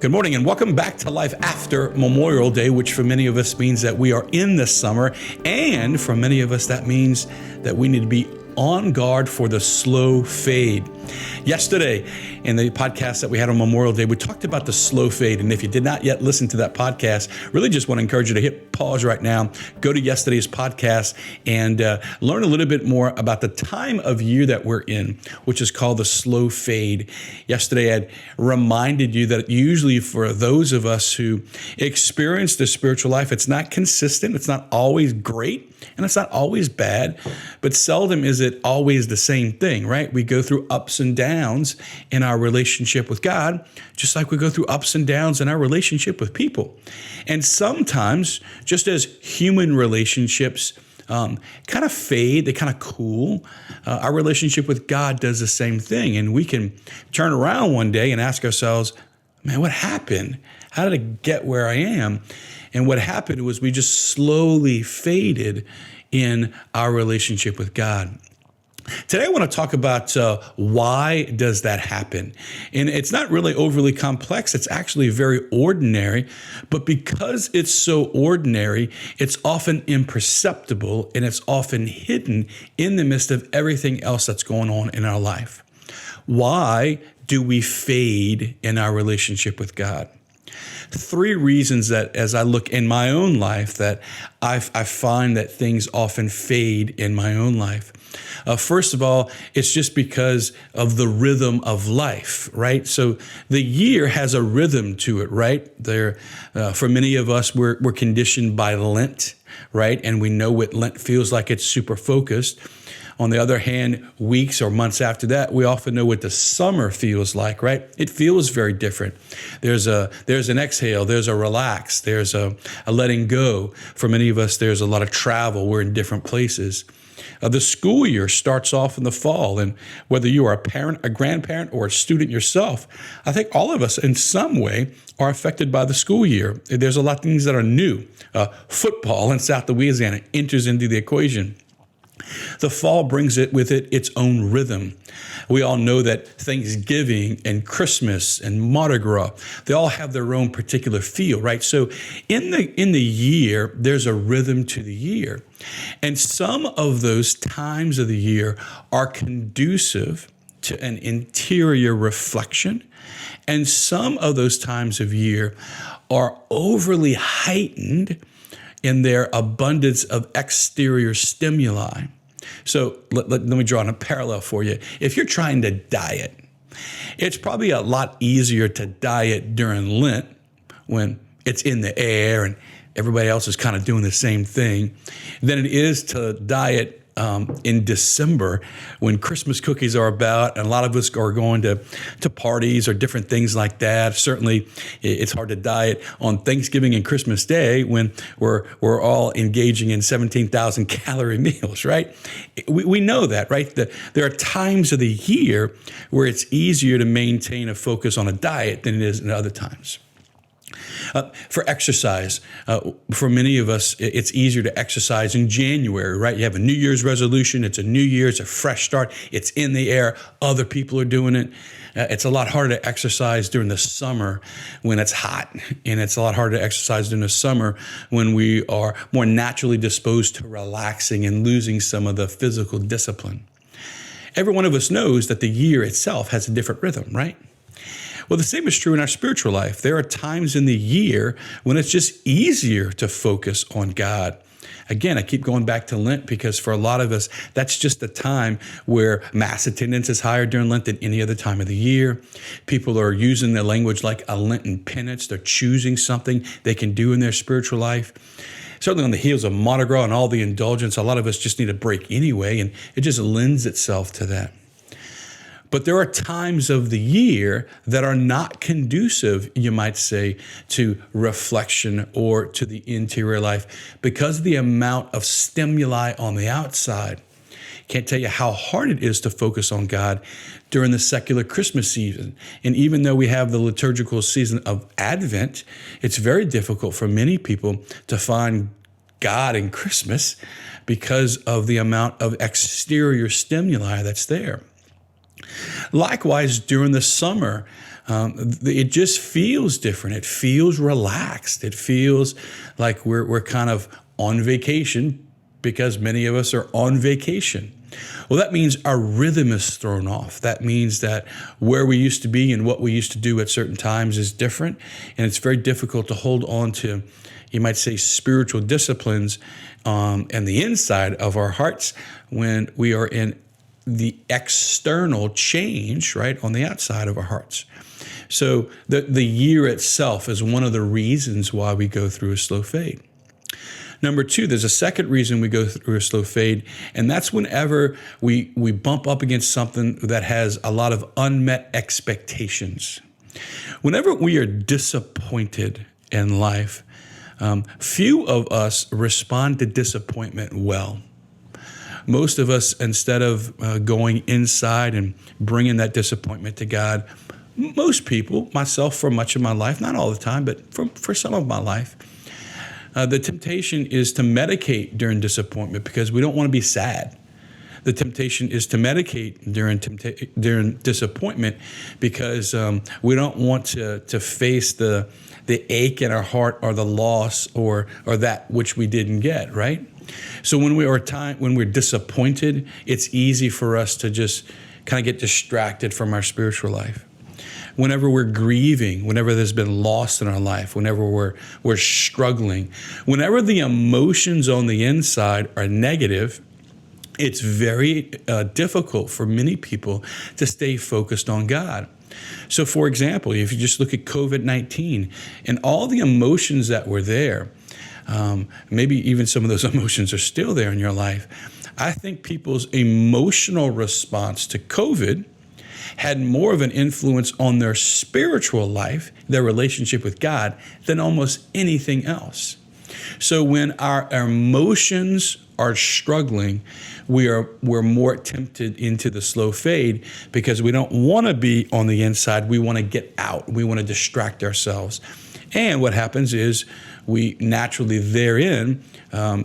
Good morning and welcome back to Life After Memorial Day, which for many of us means that we are in the summer, and for many of us that means that we need to be on guard for the slow fade. Yesterday, in the podcast that we had on Memorial Day, we talked about the slow fade. And if you did not yet listen to that podcast, really just want to encourage you to hit pause right now, go to yesterday's podcast and learn a little bit more about the time of year that we're in, which is called the slow fade. Yesterday, I reminded you that usually for those of us who experience the spiritual life, it's not consistent, it's not always great, and it's not always bad, but seldom is it always the same thing, right? We go through ups and downs in our relationship with God, just like we go through ups and downs in our relationship with people. And sometimes, just as human relationships kind of fade, they kind of cool, our relationship with God does the same thing. And we can turn around one day and ask ourselves, man, what happened? How did I get where I am? And what happened was we just slowly faded in our relationship with God. Today I want to talk about why does that happen? And it's not really overly complex. It's actually very ordinary. But because it's so ordinary, it's often imperceptible and it's often hidden in the midst of everything else that's going on in our life. Why do we fade in our relationship with God? Three reasons that as I look in my own life that I find that things often fade in my own life. First of all, it's just because of the rhythm of life, right? So the year has a rhythm to it, right? For many of us, we're conditioned by Lent, right? And we know what Lent feels like. It's super focused. On the other hand, weeks or months after that, we often know what the summer feels like, right? It feels very different. There's an exhale, there's a relax, there's a letting go. For many of us, there's a lot of travel. We're in different places. The school year starts off in the fall, and whether you are a parent, a grandparent, or a student yourself, I think all of us in some way are affected by the school year. There's a lot of things that are new. Football in South Louisiana enters into the equation. The fall brings it with it its own rhythm. We all know that Thanksgiving and Christmas and Mardi Gras, they all have their own particular feel, right? So in the year, there's a rhythm to the year. And some of those times of the year are conducive to an interior reflection. And some of those times of year are overly heightened in their abundance of exterior stimuli. So let me draw on a parallel for you. If you're trying to diet, it's probably a lot easier to diet during Lent when it's in the air and everybody else is kind of doing the same thing than it is to diet in December when Christmas cookies are about and a lot of us are going to parties or different things like that. Certainly, it's hard to diet on Thanksgiving and Christmas Day when we're all engaging in 17,000 calorie meals, right? We know that, right? There are times of the year where it's easier to maintain a focus on a diet than it is in other times. For exercise, for many of us, it's easier to exercise in January, right? You have a New Year's resolution. It's a new year. It's a fresh start. It's in the air. Other people are doing it. It's a lot harder to exercise during the summer when it's hot. And it's a lot harder to exercise during the summer when we are more naturally disposed to relaxing and losing some of the physical discipline. Every one of us knows that the year itself has a different rhythm, right? Well, the same is true in our spiritual life. There are times in the year when it's just easier to focus on God. Again, I keep going back to Lent because for a lot of us, that's just the time where mass attendance is higher during Lent than any other time of the year. People are using the language like a Lenten penance. They're choosing something they can do in their spiritual life. Certainly on the heels of Mardi Gras and all the indulgence, a lot of us just need a break anyway, and it just lends itself to that. But there are times of the year that are not conducive, you might say, to reflection or to the interior life because of the amount of stimuli on the outside. Can't tell you how hard it is to focus on God during the secular Christmas season. And even though we have the liturgical season of Advent, it's very difficult for many people to find God in Christmas because of the amount of exterior stimuli that's there. Likewise, during the summer, It just feels different. It feels relaxed. It feels like we're kind of on vacation because many of us are on vacation. Well, that means our rhythm is thrown off. That means that where we used to be and what we used to do at certain times is different. And it's very difficult to hold on to, you might say, spiritual disciplines and the inside of our hearts when we are in the external change, right, on the outside of our hearts. So the year itself is one of the reasons why we go through a slow fade. Number two, there's a second reason we go through a slow fade, and that's whenever we bump up against something that has a lot of unmet expectations. Whenever we are disappointed in life, few of us respond to disappointment well. Most of us, instead of going inside and bringing that disappointment to God, most people, myself for much of my life, not all the time, but for some of my life, the temptation is to medicate during disappointment because we don't want to be sad. The temptation is to medicate during disappointment because we don't want to face the ache in our heart or the loss or that which we didn't get, right? So when we're disappointed, it's easy for us to just kind of get distracted from our spiritual life. Whenever we're grieving, whenever there's been loss in our life, whenever we're struggling, whenever the emotions on the inside are negative, it's very difficult for many people to stay focused on God. So, for example, if you just look at COVID-19 and all the emotions that were there, maybe even some of those emotions are still there in your life. I think people's emotional response to COVID had more of an influence on their spiritual life, their relationship with God, than almost anything else. So when our emotions are struggling, we're more tempted into the slow fade because we don't want to be on the inside. We want to get out. We want to distract ourselves. And what happens is we naturally therein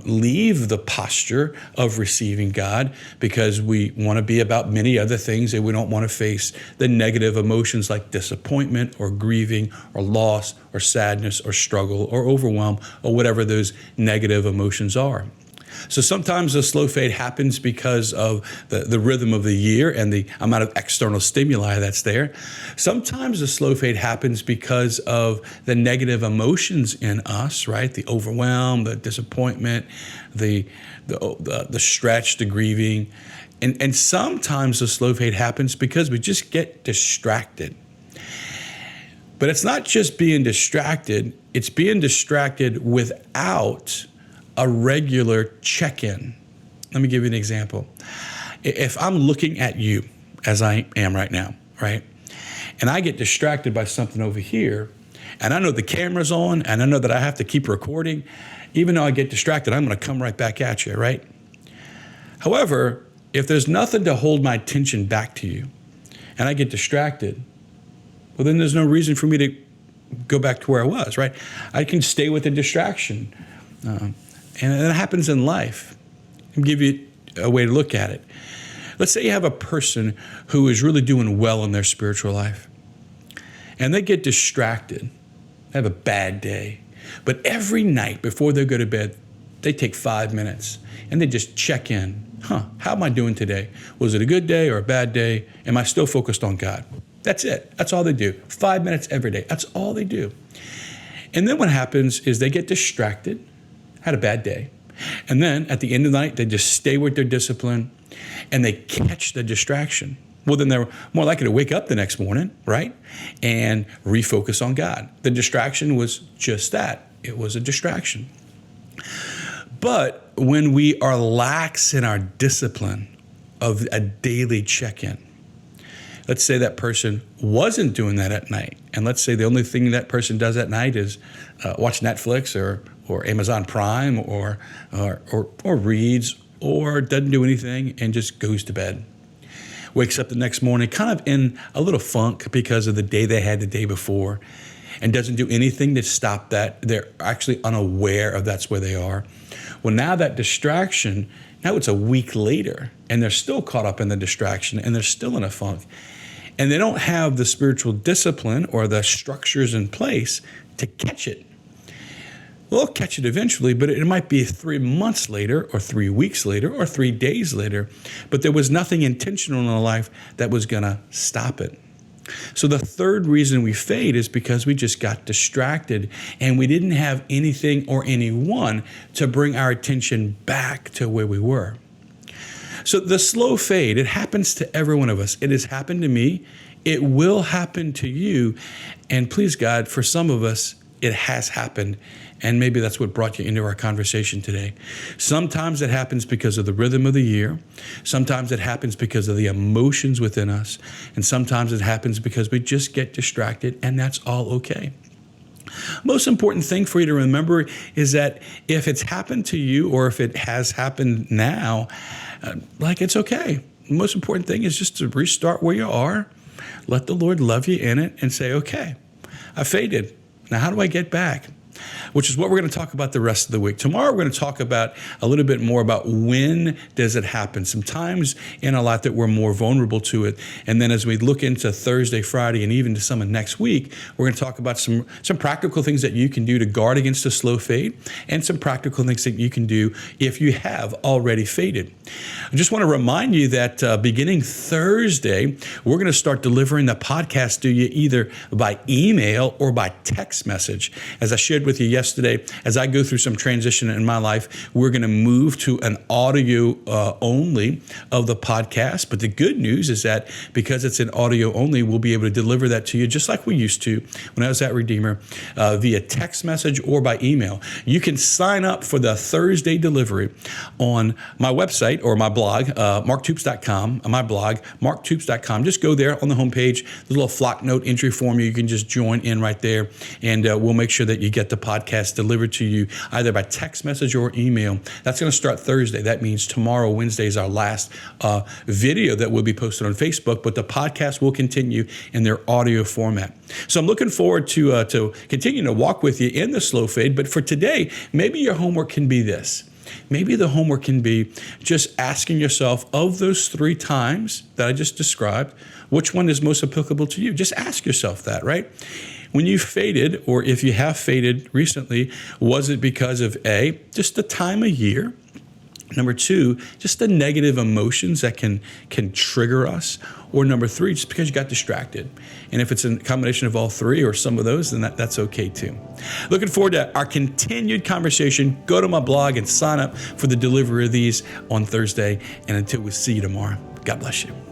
leave the posture of receiving God because we want to be about many other things and we don't want to face the negative emotions like disappointment or grieving or loss or sadness or struggle or overwhelm or whatever those negative emotions are. So sometimes the slow fade happens because of the rhythm of the year and the amount of external stimuli that's there. Sometimes the slow fade happens because of the negative emotions in us, right? The overwhelm, the disappointment, the stretch, the grieving. And sometimes the slow fade happens because we just get distracted. But it's not just being distracted, it's being distracted without a regular check-in. Let me give you an example. If I'm looking at you as I am right now, right? And I get distracted by something over here, and I know the camera's on, and I know that I have to keep recording, even though I get distracted, I'm gonna come right back at you, right? However, if there's nothing to hold my attention back to you, and I get distracted, well, then there's no reason for me to go back to where I was, right? I can stay with the distraction. And it happens in life. I'll give you a way to look at it. Let's say you have a person who is really doing well in their spiritual life, and they get distracted. They have a bad day. But every night before they go to bed, they take 5 minutes, and they just check in. How am I doing today? Was it a good day or a bad day? Am I still focused on God? That's it. That's all they do. 5 minutes every day. That's all they do. And then what happens is they get distracted, had a bad day. And then at the end of the night, they just stay with their discipline and they catch the distraction. Well, then they're more likely to wake up the next morning, right? And refocus on God. The distraction was just that. It was a distraction. But when we are lax in our discipline of a daily check-in, let's say that person wasn't doing that at night. And let's say the only thing that person does at night is watch Netflix or Amazon Prime or reads or doesn't do anything and just goes to bed. Wakes up the next morning kind of in a little funk because of the day they had the day before and doesn't do anything to stop that. They're actually unaware of that's where they are. Well, now that distraction, now it's a week later and they're still caught up in the distraction and they're still in a funk. and they don't have the spiritual discipline or the structures in place to catch it. They'll catch it eventually, but it might be 3 months later or 3 weeks later or 3 days later, but there was nothing intentional in their life that was going to stop it. So the third reason we fade is because we just got distracted and we didn't have anything or anyone to bring our attention back to where we were. So the slow fade, it happens to every one of us. It has happened to me. It will happen to you. And please God, for some of us, it has happened. And maybe that's what brought you into our conversation today. Sometimes it happens because of the rhythm of the year. Sometimes it happens because of the emotions within us. And sometimes it happens because we just get distracted, and that's all okay. Most important thing for you to remember is that if it's happened to you or if it has happened now, it's okay. The most important thing is just to restart where you are, let the Lord love you in it, and say, okay, I faded. Now, how do I get back? Which is what we're going to talk about the rest of the week. Tomorrow, we're going to talk about a little bit more about when does it happen. Sometimes in a lot that we're more vulnerable to it. And then as we look into Thursday, Friday, and even to some of next week, we're going to talk about some practical things that you can do to guard against a slow fade and some practical things that you can do if you have already faded. I just want to remind you that beginning Thursday, we're going to start delivering the podcast to you either by email or by text message. As I shared with you yesterday, as I go through some transition in my life, we're going to move to an audio only of the podcast. But the good news is that because it's an audio only, we'll be able to deliver that to you just like we used to when I was at Redeemer via text message or by email. You can sign up for the Thursday delivery on my website or my blog, marktoops.com, my blog, marktoops.com. Just go there on the homepage. There's a little flock note entry form. You can just join in right there, and we'll make sure that you get the podcast delivered to you either by text message or email. That's going to start Thursday. That means tomorrow, Wednesday, is our last video that will be posted on Facebook, but the podcast will continue in their audio format. So I'm looking forward to continuing to walk with you in the slow fade. But for today, maybe your homework can be this. Maybe the homework can be just asking yourself, of those 3 times that I just described, which one is most applicable to you? Just ask yourself that, right? When you faded, or if you have faded recently, was it because of A, just the time of year? Number 2, just the negative emotions that can trigger us. Or number 3, just because you got distracted. And if it's a combination of all 3 or some of those, then that's okay too. Looking forward to our continued conversation. Go to my blog and sign up for the delivery of these on Thursday. And until we see you tomorrow, God bless you.